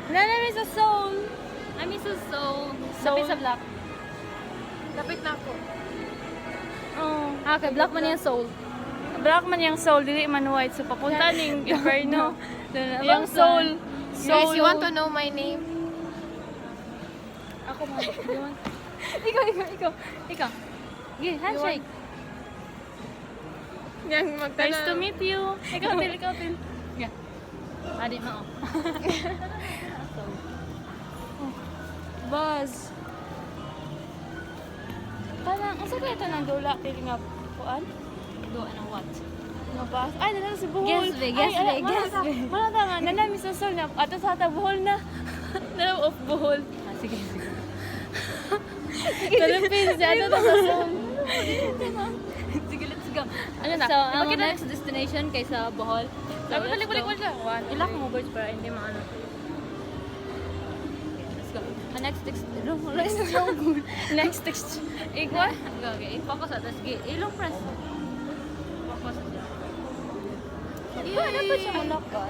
Nanami sa Seoul. Nami sa Seoul. Seoul. Lapit sa Black. Lapit na ako. Oh. Ah, kay Black man yung Seoul. Black man yung Seoul, dili man white. So papunta ning Inferno. Yung About Seoul. Guys, you want to know my name? Ako man. You want- Ikaw. Okay, handshake. Yang magtanong. Nice to meet you. Ikaw til. Yeah. Adi mo. Buzz. Kanang, asa kaya ito ng dula kay nga kuan? Doon ng what? Nga bus. Ay, nanalo si Bohol. Guess be, guess Ay, be, guess be. Malata nga, nanami sa Seoul na. Ato sa ata Bohol na. Nanalo of Bohol. Ah, sige. Philippines, ato sa Seoul. Sige, let's go. Ano na? So, ang Ipakita next destination kay sa Bohol. So, Sabi, let's balik go. lang. One, Ilak mo words para hindi maano. Let's go. Ang next Next text. Ikaw? Okay, i-focus at sige. Ilong press. Focus. Ikaw, dapat siya mulak ka.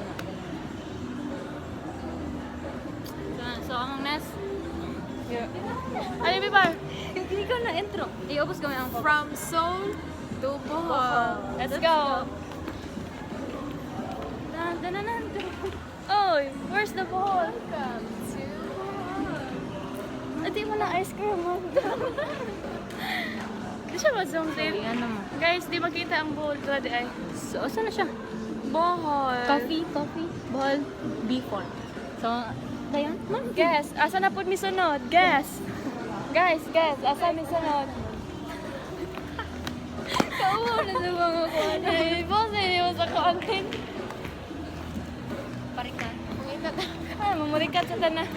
So, ang next. Ano, Bibar? Hindi ko na intro. Iubos kami ang focus. From Seoul to Bohol. Let's go. Oy, where's the Bohol? Welcome to Bohol. Ati mo na ice cream mo. Di siya ma-zoom Sige, din. ano mo? Guys, di makita ang Bohol. Tara di ay. So, saan na siya? Bohol. Coffee. Bohol. B4. So, dayan? Guess, asa na po mi sunod? Guess. Guys, asa mi sunod? Kauwa na sa mga kuwan. Ay, boss, hindi mo sa content. Parikan. Ay, mamurikat sa tanan.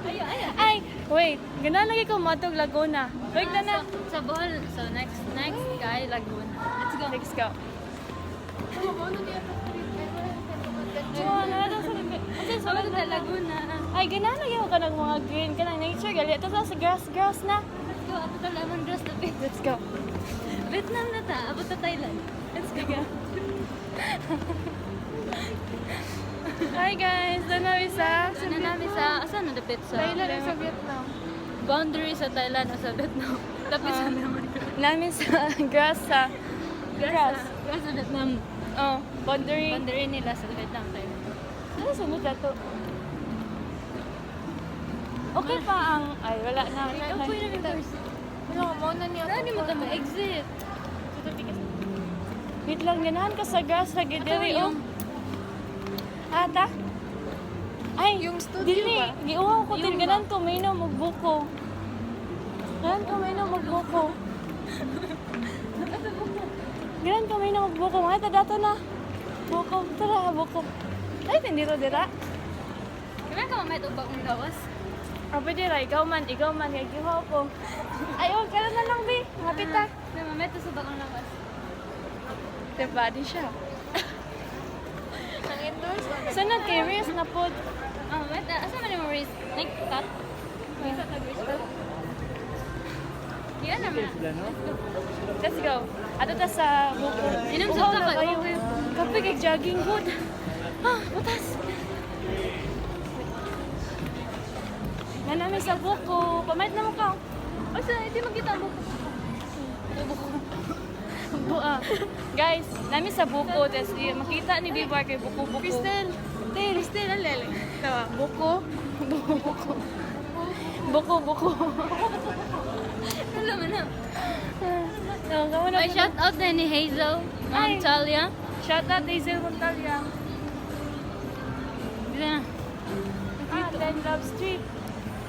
Ayan. Ay, wait. Gana lagi ko matog Laguna. Wait na na. Sa Bohol. So, next guy, Laguna. Let's go. Let's go. So, sa Laguna. Ay, gana lagi ko ka ng mga green. Kanang nature gali. Ito sa grass na. Let's go. Ato ta lemongrass na bit. Let's go. Vietnam na ta. Abot ta Thailand. Let's go. Hi guys, doon na sa Ano namin sa... Asan na dapit sa... Thailand sa Vietnam. Boundary sa Thailand o sa Vietnam. Dapit sa naman. namin sa grass sa grass. Grass sa Vietnam. Oh, boundary. Boundary nila sa Vietnam, Thailand. Ano sunod na to? Okay pa ang... Ay, wala na. Ang pwede na first. Wala, mauna niya ako. Ano mo ka ma-exit? Wait lang, ganahan ka sa grass lagi Ito diri. yung... Ata? Ay, Yung studio dili. ba? Giuhaw ko Yung til ba? ganan ko may no magbuko. Ganan ko may no magbuko. Ganan ko may no magbuko. Mga ta dato na. Buko, tara buko. Ay, hindi ro dira. Kailan ka mamay ito bagong gawas? Ah, pwede ra, ikaw man, kay giuhaw ko. Ay, oh, kailan na lang, bi. Mapit ta. May mamay ito sa bagong gawas. Diba, di siya. Ang indoors. Sana curious na po. Ah, mamay ito. Asa man yung wrist? Like, cut? May cut na wrist. Yan naman. Let's go. Ato ta sa buko. Inom sa Uhaw ta na kayo. kayo. Kape kay jogging good. Ah, butas. Nanami sa buko. Pamait na mo ka. Asa, hindi magkita mo. Guys, nami sa buko. Tapos makita ni Bibar kay buko-buko. Crystal. Crystal, ang lele. Tawa, buko. Buko. Buko-buko. Alam mo na. May May shout out na ni Hazel. Ay. Talia. Shout out Hazel Montalya. Dito na. Ah, then Love Street.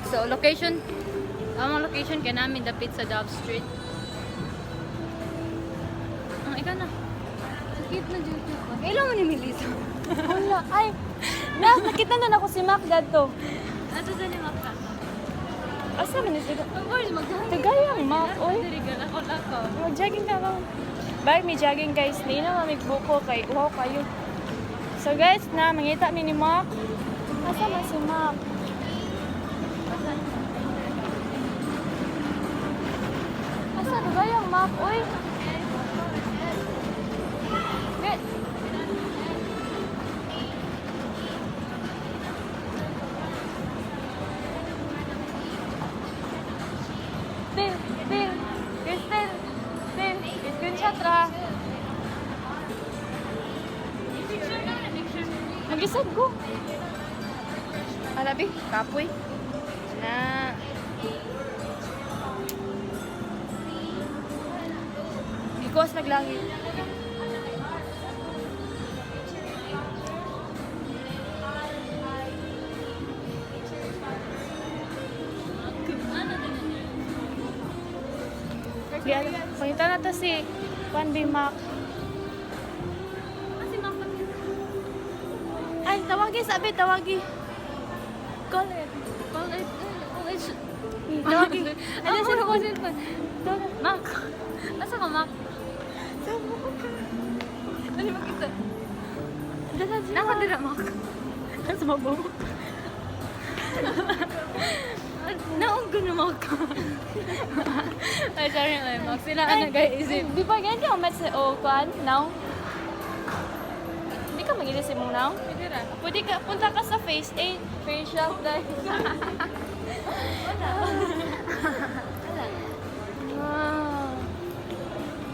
So, location. Ang location kay namin dapit sa Dove Street. Ang ikaw na. Skip na dito. Kailan mo ni Melissa? Wala. Ay, nakita na ako si Mac dadto. Ato sa ni Maka. Asa man ni siya? Of course, mag-jogging. Tagayang Mac, oy. Dili ka lang. Lako. Mag-jogging ka lang. Bye, may jogging guys. Hindi na mamig buko kay uhaw kayo. So guys, na mangita mi ni Mac. Asa man si Mac? Asa tagayang Mac, oy. Wait. Magisag ko. Alabi, kapoy. Na. Gikuas naglangit. Pangita na to si Juan B. Mac. Ay, tawagi sabi, tawagi. Call it. Tawagi. Ano sila ko cellphone? Mac. Asa ka, Mac? Dali makita. Nakadira, Mac. Nasa mabaw. Naong ko na, Mac. Ay, sorry, Mac. Sila ano, guys, isip. Di ba ganyan yung met sa Kuan? Now? Hindi ka magilisip mo now? Pwede ka, punta ka sa Face 8. Facial guys.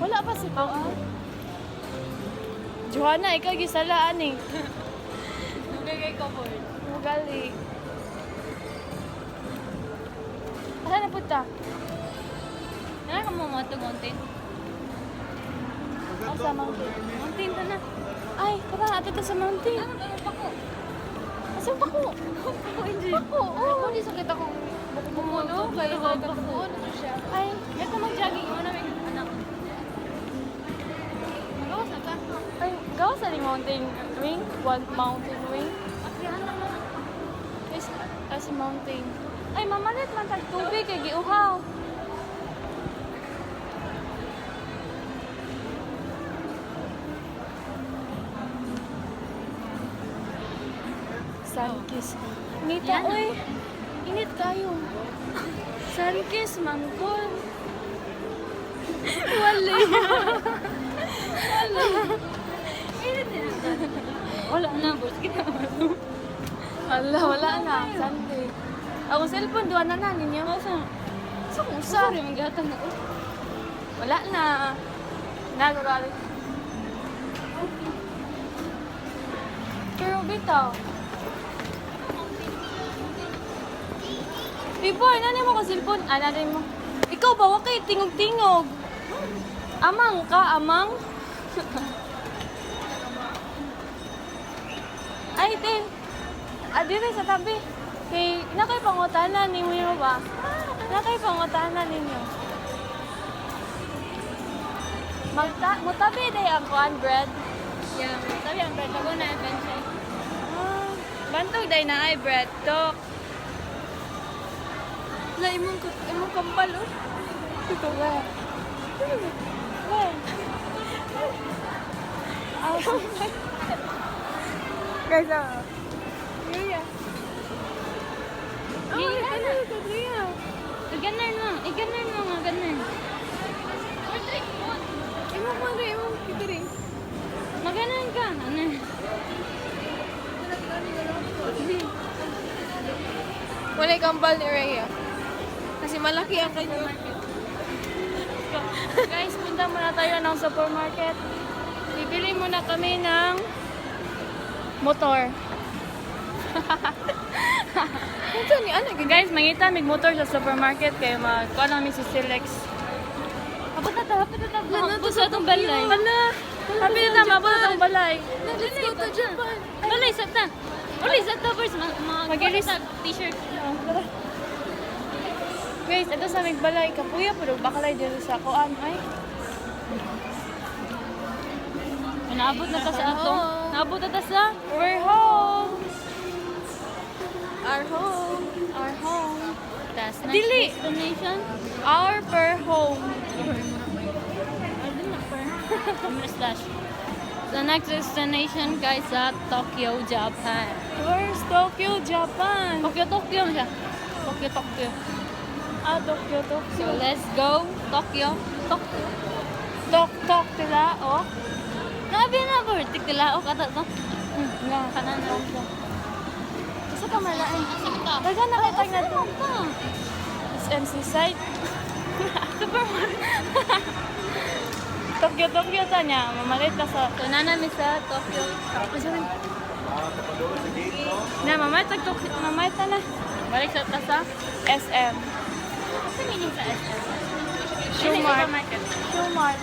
Wala pa si Pao. Johanna, ikaw gisalaan eh. Nagagay ka po. Magali. Saan na punta? Ano ka mo mga to mountain? Sa mountain. Mountain to na. Ay, tara, ato to sa mountain. Ano pa ko? Asan pa ko? Ako, hindi. Ako, Ako di sakit ako. Bumuno, kaya ko bumuno to siya. Ay, ito mag-jogging. Ano namin anak? Magawas na ka? Ay, gawa sa ring mountain wing? One mountain wing? Akrihan na mo. Is, as mountain. Ay, mamalit man tag tubig kay giuhaw. Sunkiss. Nita, Yan. oy. Init kayo. Sunkiss, mangkol. Wala. Wala na, boss. Kita mo. Wala na. Sunday. Ako cellphone, duwan na ninyo. Masa? Sa kusa. Sorry, maghatang ako. Wala na. Nagagalit. Pero bitaw. Biboy, nani mo ko cellphone? Ah, nani mo. Ikaw ba? Huwag kayo tingog-tingog. Amang ka, amang? Ay, Tin. Dito sa tabi. Kay, nakay pangutanan ninyo ba? Nakay pangutanan ninyo. Mutabi day ang kuan bread. Yeah, sabi ang bread. Bago na adventure. Bantog day na ay bread. Tok. Na imong kambal oh. Ito ba? Guys, Yuya. Iganan mo. Iganan mo nga ganan. Imong mo rin, imong kitiri. Maganan ka. Ano? Wala kambal ni Rhea. Kasi malaki ang kanya. Guys, punta muna tayo ng supermarket. Bibili muna kami ng motor. Kung ni ano, Guys, mangita mig motor sa supermarket kay magkuha namin si Silex. Hapot na ta. Hapot sa itong balay. Hala! Happy na tama po itong balay. let's go to Japan. Balay, sa ta. Uli, sa ta first. Mag-ilis. T-shirt. Guys, ito sa mig balay. Kapuya po bakalay dito sa kuan. Ay, Naabot na ta sa ato. Naabot na ta sa we're home! Our home. Our home. tas next Dili. destination. Our per home. Slash. The next destination guys sa Tokyo, Japan. Where's Tokyo, Japan? Tokyo siya. Tokyo. Tokyo. So let's go Tokyo. Tok tila, oh. Nabi na ba? Tigtilao ka ta to. Nga. Kanan na. Isa ka malain. Asan ka? Daga na kay tag na to. ka? SMC site. Tokyo ta niya. Mamalit ka sa... So na namin sa Tokyo. Na, mamay ta na. Balik sa tasa. SM. Kasi meaning sa SM. Shumart. Shumart.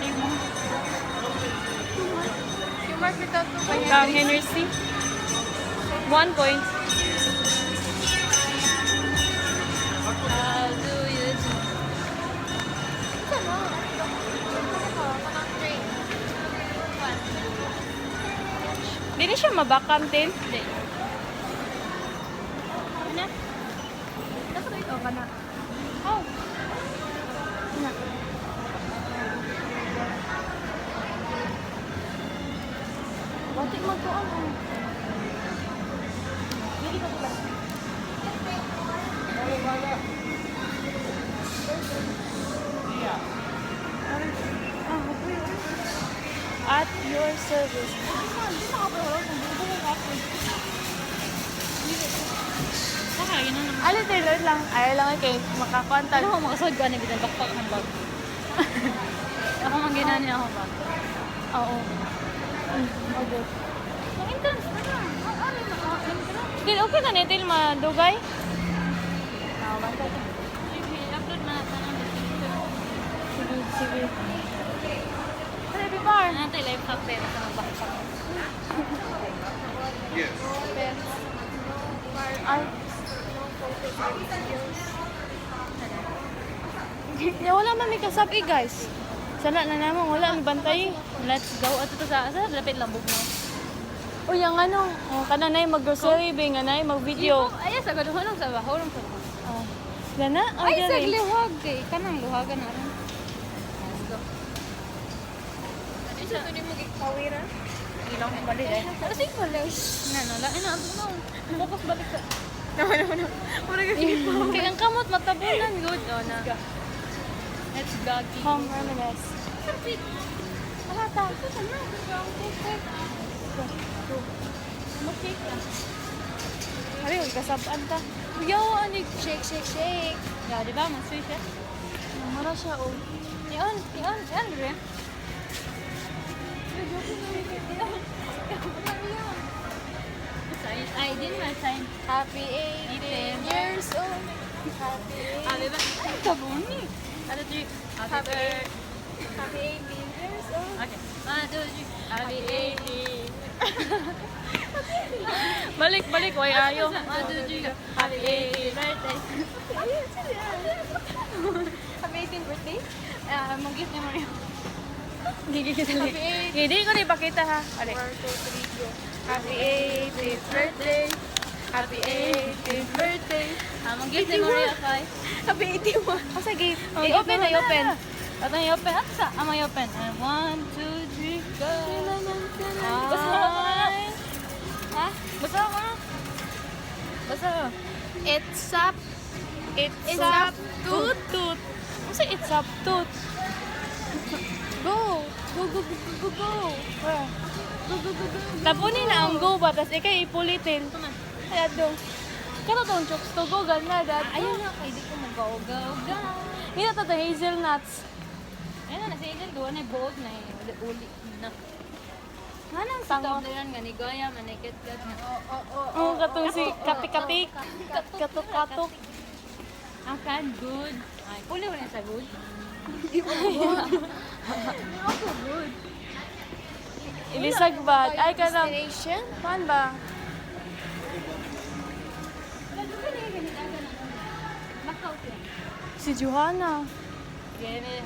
Yung market out to kay Kang Henry C. 1 point. How do you do? Ano? Kanang train. Di na siya mabakam, Tin. Hindi. Ano? Dapat ito ka na. Oh. Na. Batik magkuhan mo. Dili ka ba? At your service. Saka, yun na naman. Ano, tailor lang. Ayaw lang kay makakontak. Ano ako makasod ka na bitan backpack ng bag. Ako mang ginani ako bag. Oo. Okay. Ang intense na lang. Ang ano na. Dil, okay na nitil madugay? Sige, upload na natin ang description. Sige, sige. Ready, bar? Ano tayo live hack din sa mga backpack. Ay. Ya, wala man may kasabi, guys. Sana na naman, wala may bantay. Let's go. At ito sa lapit lambog mo. O, yung ano, kananay mag-grocery, binganay mag-video. Ay, sa gaduhan lang sa bahaw lang sa bahaw. Oh. Gana? Oh, Ay, sa dali. liwag kay kanang luhagan na rin. Let's go. Ano siya ito ni mo gikawiran? Ilang balik eh. Kasi pala. Ano, lain na ano. Focus balik sa. No. Muna ka Kaya ang kamot matabunan good. Oh, na. Let's go. Home reminisce. Wala ta. Ito na. Mag-shake na. Hari, huwag kasabaan ta. Yo, ano shake. Yeah, di ba? Mag-switch eh. Mara siya, oh. Yan, Dre. Ay, din na sign. Happy 18 years old. Happy Abi ba? Ay, kabuni. Ano, Dre? Happy birthday. Happy 18 years old. Okay. 1, 2, 3. Happy 18. Balik, way ayo. 1, 2, 3. Happy 18 birthday. Happy 18th birthday? Mag-gift niya mo rin. Gigi kita lang. Hindi ko na ipakita, ha. 1, Ali. 2, 3, go. Happy 18th birthday. Happy 18th birthday. Mag-gift niya mo rin, Akay. Happy 81. Oh, sige. I-open na, i-open. Ito yung open. Ano sa? Ang may open. 1, 2, 3, go. Basta ko na. Ha? Basta ko na. Basta ko. It's up. It's up, toot, toot. Ano sa it's up, toot? Go. Where? Tapunin na ang go ba, tapos ikay ipulitin. Kaya doon. Kano tong chokes to go, gana, dad. Ayun na, kay di ko mag-go-go-go. Hindi na to hazelnuts. Ayun na, nasa ilin doon ay bold na eh. Uli na. Manang sa Tango. tableran nga ni Goya, manikit-kat nga. Oo, katong si katik-katik. Katok-katok. Ang kan good. Ay, puli ko na sa good. Ako good. Ilisag ba? Ay, ka lang. Destination? Saan ba? Bakaw siya. Si Johanna. Gene,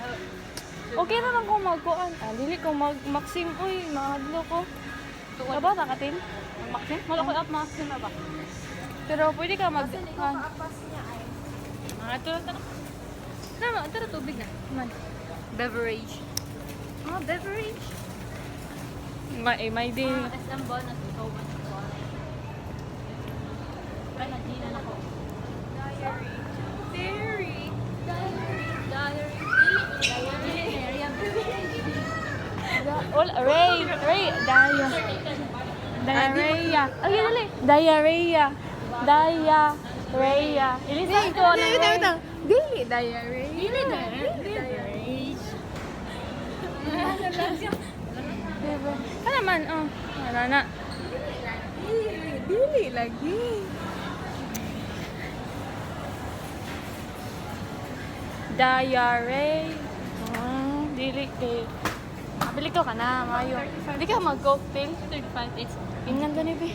Okay na lang kung magkuan. Dili ko mag-maxim. Uy, mahadlo ko. Kaba, takatin? Maxim? Wala ko up maxim na ba? Pero pwede ka mag... Ito lang tanong. Tama, ito na tubig na. Man. Beverage. Beverage. May din. SM ba na so much fun. Ay, nagdinan ako. Diary. Ray, diarrhea. Ay, dali. Diarrhea. Ilisan ko na Ray. Dili diary. Dili diary. Ka naman, oh. Wala na. Dili lagi. Diary. Dili kay. Bili ko ka na, mayo. Hindi ka mag-cocktail. 35. It's Ingnan to ni Be.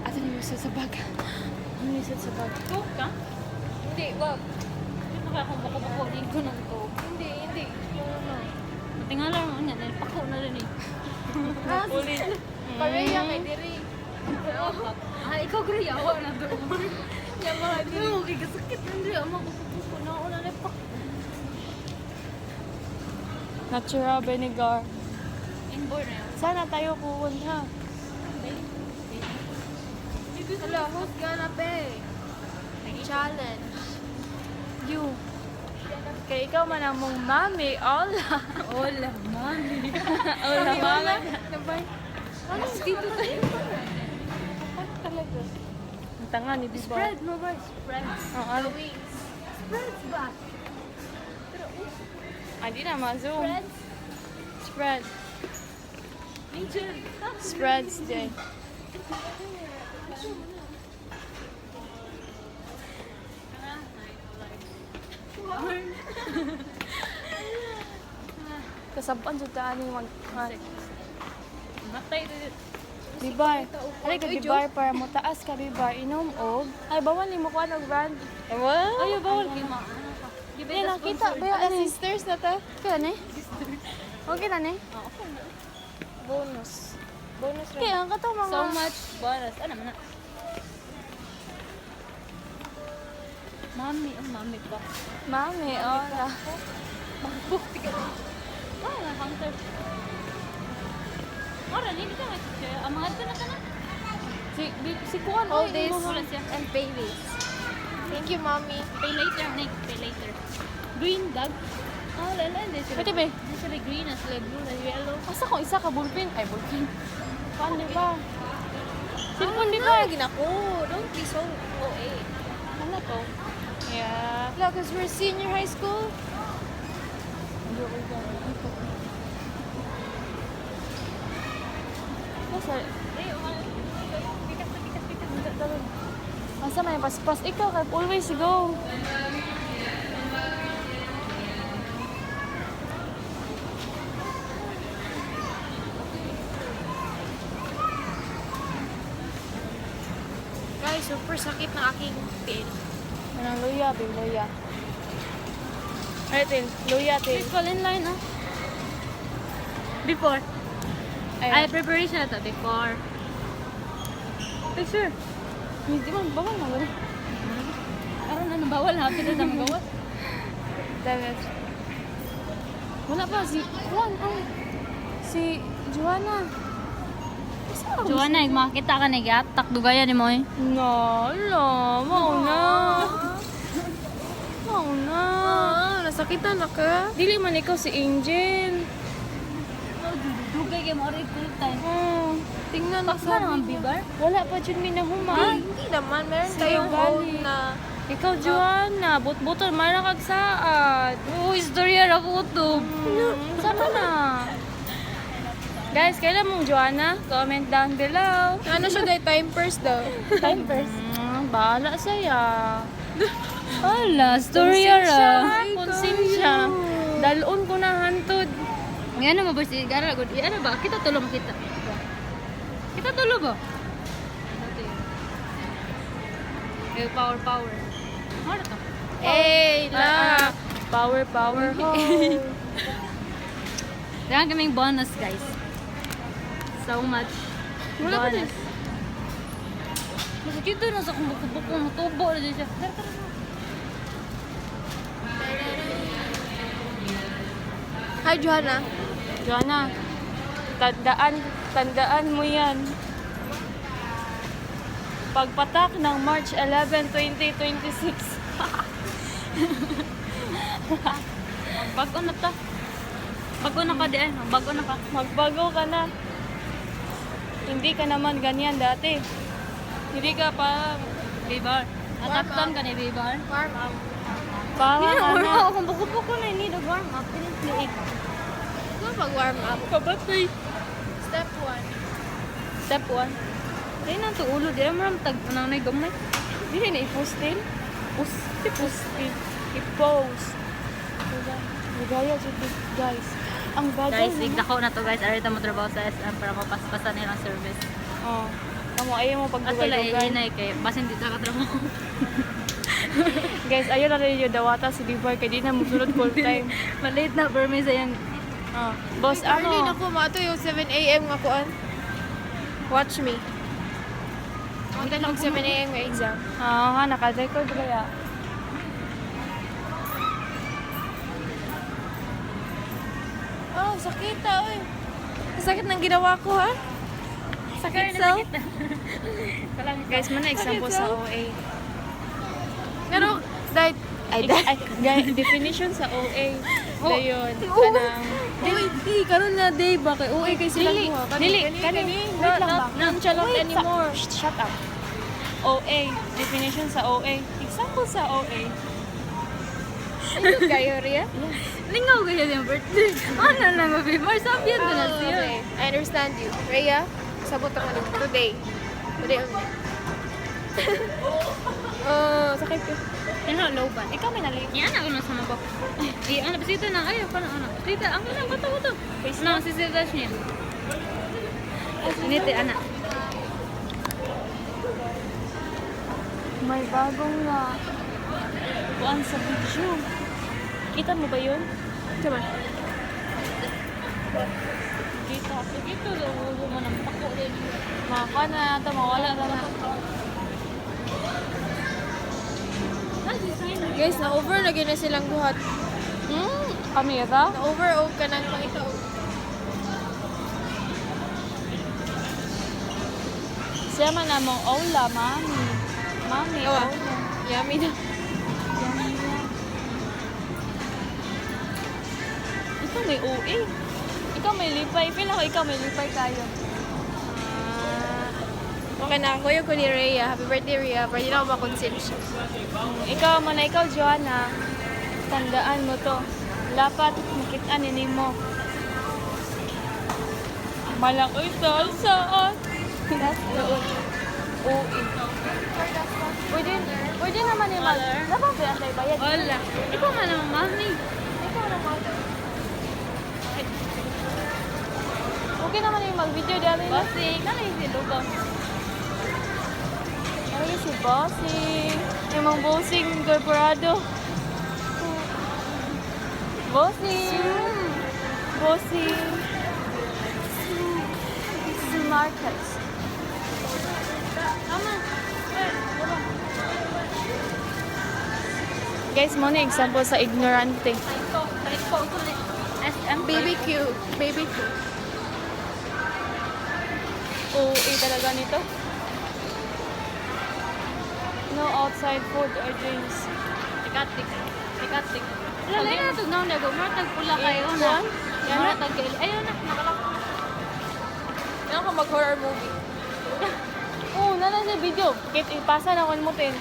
Ato ni Yusuf sa bag. Ano Yusuf sa bag? Coke ka? Hindi, wag. Hindi pa akong bako-bako din ko ng Coke. Hindi. Tingala mo niya, pako na rin eh. Ulit. Pareha kay diri. Ah, ikaw grayawa na doon. Yung mga diri. Oo, kaya sakit na rin. Ang makukupo na ako na lepak. Natural vinegar. Inborn na yun. Sana tayo pupunta. Hello, who's gonna pay? Challenge. You. Kaya ikaw man ang mong mami. Ola. Hola, mami. Ola, mami. Nabay. Ano dito tayo? Talaga. Ang tanga ni Biba. Spread mo ba? Spread. Oh, ano? Spreads ba? Ah, di na ma-zoom. Spreads? Spread. Nature. Spreads day. Kasaban sa taan yung mag... Matay rin. Bibar. Alay ka bibar para mo taas ka bibar. Inom og. Ay, bawal ni mo kuha ng brand. Wow. Ayaw, bawal kayo ma. Di ba nakita ba yan? Sisters na ta? Kaya na Okay na ni? Okay na. Bonus. Bonus rin. Kaya ang kato mga... So much bonus. Ano man na? Mami, oh mami pa. Mami, ola. Magbukti ka rin. Ah, hunter. Ora, hindi ka nga siya. Ang mga ito na ka na. Si Kuan, All oy, this yung mga- Wala siya. and babies. Thank you, mommy. Pay later, Nick. Pay later. Green dog. Ah, wala. Hindi sila. Pwede ba? Hindi sila green. At sila blue na yellow. Asa ko isa ka bullpen? Ay, bullpen. Kuan, di ba? Cellphone, di ba? Lagi na ko. Don't be so OA. Ano to? Yeah. Look, because we're senior high school. Asa? Asa may paspas? Ikaw, kay always go. Guys, super sakit ng aking pin. Anong luya, Bill? Luya. Alright, Til. Luya, Til. Please fall in line, ah. Before. Ay, Ayun. preparation na to. Before. Picture. Hindi man, bawal na gano'n. Aron na, bawal na. Pwede na magawa. David. Wala pa, si Juan, ay. Si Joanna. Joanna, makakita ka na gatak. Dugayan ni mo eh. No, mauna. Mauna. Nasakitan na ka. Dili man ikaw si Angel. Dugay kayo mo rin full time. Oh, tingnan mo Paksa naman, Bibar. Wala pa dyan minahuma. Hindi naman. Meron Sige, tayong bali. own na... Ikaw, Joanna, but-butol, mayroon kag saad. Oo, istorya na ko ito. Sama na. Guys, kailan mong Joanna? Comment down below. Ano siya dahil time first daw? Time first. Bahala saya. Hala, storya ra. Konsensya. Dalon ko na hantod. Yan naman ba si Gara? Ano ba? Kita tulo makita. Kita tulo ba? Okay, power. Ano to? Hey, la! Power, ho. Kailangan kaming bonus, guys. So much Wala pa bonus. Mas dito na sa kung buko-buko, matubo na din siya. Tara, tara, tara. Hi, Johanna. Joanna, tandaan mo yan. Pagpatak ng March 11, 2026. Bago na ta. Bago na ka diyan. Bago na ka. Magbago ka na. Hindi ka naman ganyan dati. Hindi ka pa Bibar. Nataktan ka ni Bibar. Warm up. para Hindi na, ka warm na. up. Kung buko-buko na, hindi na warm up. Pinipili. Ano pag warm up? Kabatay. Step 1. Step 1. Dahil na ito ulo, di naman tag nanay gamay. Dili na i-postin. I-postin. I-post. Ligaya dyan guys. Ang bagay Guys, igdakaw na to guys. Arita mo trabaho sa SM para mapaspasan nilang service. Oh. Kamu ayaw mo At sila pagdugay-dugay. iinay kay basin dito ka trabaho. Guys, ayaw na rin yung dawata si Divar kaya di na musunod full time. Malate na permis yung Oh. Boss, Early na ano? ko, mato yung 7 a.m. nga kuan. Watch me. Hanggang mag 7 a.m. nga exam. Ah, naka-record kaya. Oh, sakit ta, oy. Sakit ng ginawa ko, ha? Sakit sa? Guys, man na example sa OA. Pero, dahil, Definition sa OA. Dayon. Oh. Kanang Uy, karon na day ba kay uy kay sila Dili, ko. dili, kani. Wait lang ba? Nonchalant Wait, anymore. Shut up. OA. Definition sa OA. Example sa OA. Ano kayo, Ria? lingaw kayo yung birthday. Ano lang mabimar, sabihan ko na siya. Okay, I understand you. Rhea, sabot ako nito. Today. Today only. Sakit ko. Ano, low ba? Ikaw may nalate. Yan ako na sa mabak. Ano, bisita na. Ayaw pa na, ano. Bisita, ang lang, bato. No, sisita niya. Initi, anak. May bagong kuan sa video. Kita mo ba yun? Come on. Kita. Ito, ulo mo ng pako din. Makakuha na natin. Mawala na na. Guys, na-over lagi na silang buhat. Kami ito? Na-over o ka ng pangitaw. Siya man namang Ola, mami. Mami, Oh, Ola. yummy na. Ikaw may OA. Ikaw may lipay. Feel ako ikaw may lipay tayo. Okay na, kuya ko ni Rhea. Happy birthday, Rhea. Pero hindi na ako makonsensya. Ikaw man na ikaw, Joanna. Tandaan mo to. Dapat makita ni mo. Malaki saan. That's the OA. Pwede naman ni Mal. Dapat ba yan tayo bayad? Wala. Ikaw nga naman, mami. Ikaw naman. Okay naman yung mag-video dali na. Bossing, nalay si Lubang. Ay, si Bossing. Yung mga Bossing Corporado. Bossing. Bossing. Marcus. Guys, mo na example sa ignorante. SM BBQ. BBQ. OA talaga nito. No outside food or drinks. Tikatik. Lalay na ito na, martag pula kayo na. Yan na. Martag kayo. Ayun na, nakalak. Yan ako mag-horror movie. Oo, nana sa video. Kit ipasa na kon mo tin.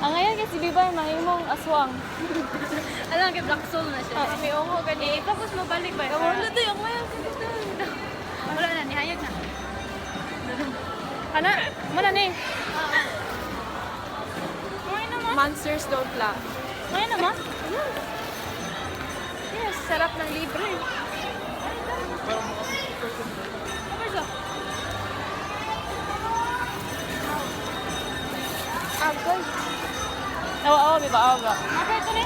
Ang ngayon kasi di ba mahimong aswang. Alam, kay Black Soul na siya. May ungo gani. Tapos mabalik ba? Wala to yung ngayon. Wala na, nihayag na. Ana, mana ni? Monsters don't laugh. Ngayon naman. Yes, sarap ng libre. Agay. Awa, di ba? Awa. Mabay ito ni.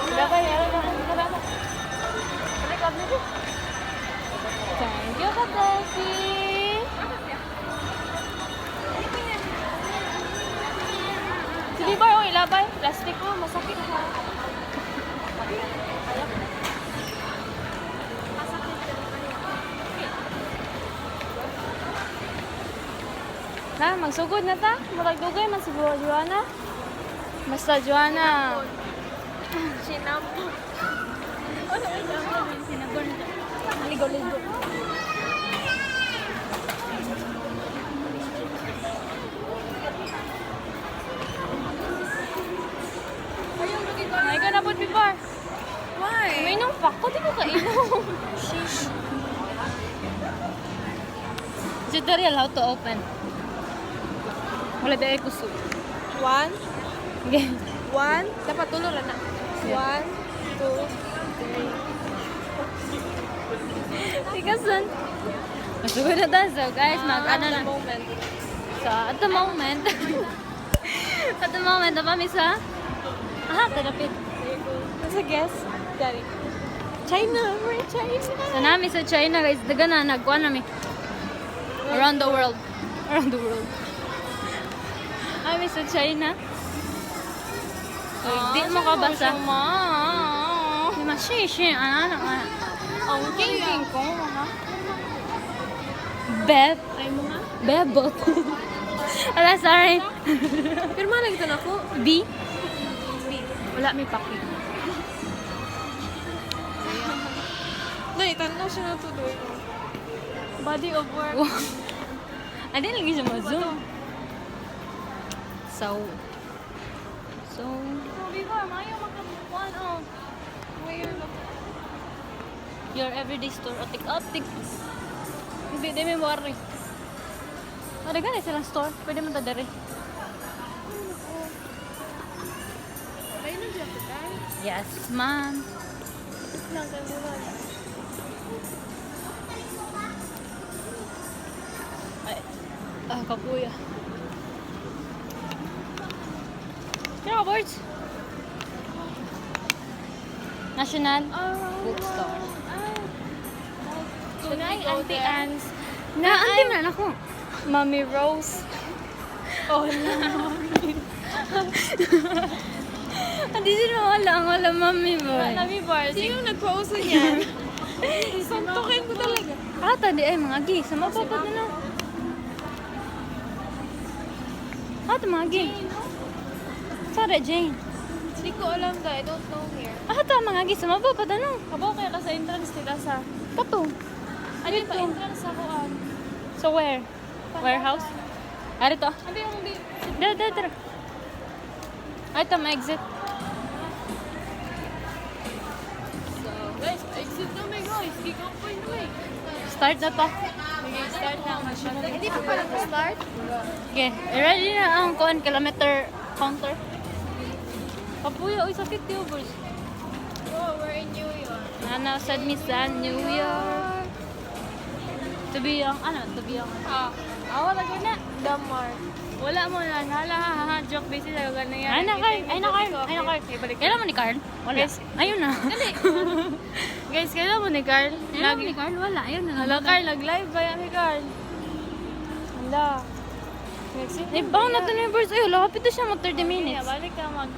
Dapat dapat. Balik up dito. Thank you, Kadafi. Si Libar, oh, ilabay. Plastic ko, masakit. Na, magsugod na ta. Murag-dugay man si Joanna. Basta Joanna. Sinampo. Sinabon siya. Ligo-ligo. Ay, ka na po, Bibar. Why? Uminom pa. Ko, di ko kainom. Tutorial how to open. Wala dahil ko su. 1, Okay. 1. Dapat tulo na. 1, 2, 3. Tikasan. Masugod na tayo. So guys, mag-ano na. Moment. So, at the moment, napami sa, terapit. What's a guess? Daddy. China, we're in China. So, nami sa China, guys, daga na, nagkuhan nami. Around the world. Around the world. Nami sa China. So, di mo kabasa. Di mashishi, ano. Ang king ko, ha? Bebot. Ala, sorry. Pero man nagito na ko. B? Wala, may paki. Nay, tanong siya na tuloy. Body of work. Ano lagi siya ma-zoom? So, Before, mayo makabukuan, oh. your everyday store, otik-otik. Hindi, di may worry. Ada ka na silang store? Pwede mo tadari. Ayun na siya, tay. Yes, ma'am. Lang kayo muna. Ay, kapuya. Kaya ka, boards? National Bookstore. Tunay, Auntie Anne's. Na, ante mo na ako. Mommy Rose. Oh, no. Hindi sila wala mami mo. Nami Bars. Sino nagpauso niyan? Santukin ko talaga. Tadi ay mga gi. Sama pa pa na. Mga gi. Sara Jane. Hindi ko alam da. I don't know here. Mga gi. Sama pa pa na. Kabaw kaya ka sa entrance nila sa... Kato. Ano pa entrance sa kuan? So where? Warehouse? Ari to. Ano yung di... Dara. Ay, ito, ma-exit. So, guys, exit na may guys. Kick off point na may. Start na to. Okay, start na. Hindi pa pala start? Okay, ready na ang kuan kilometer counter. Kapuya, uy, sakit yung boys. Oh, we're in New York. Ano, sad mi sa New York. To be young, wala ko na. Damar. Wala mo na. Hala, joke busy sa lugar na yan. Ay na, Carl. Kailan mo ni Carl? Wala. Ayun na. Guys, kailan mo ni Carl? Kailan mo ni Carl? Wala. Ayun na. Hala, Carl, nag-live ba yan ni Carl? Hala. Ibang na to na yung verse. Ay, lapit na siya mo 30 minutes. Balik ka mag...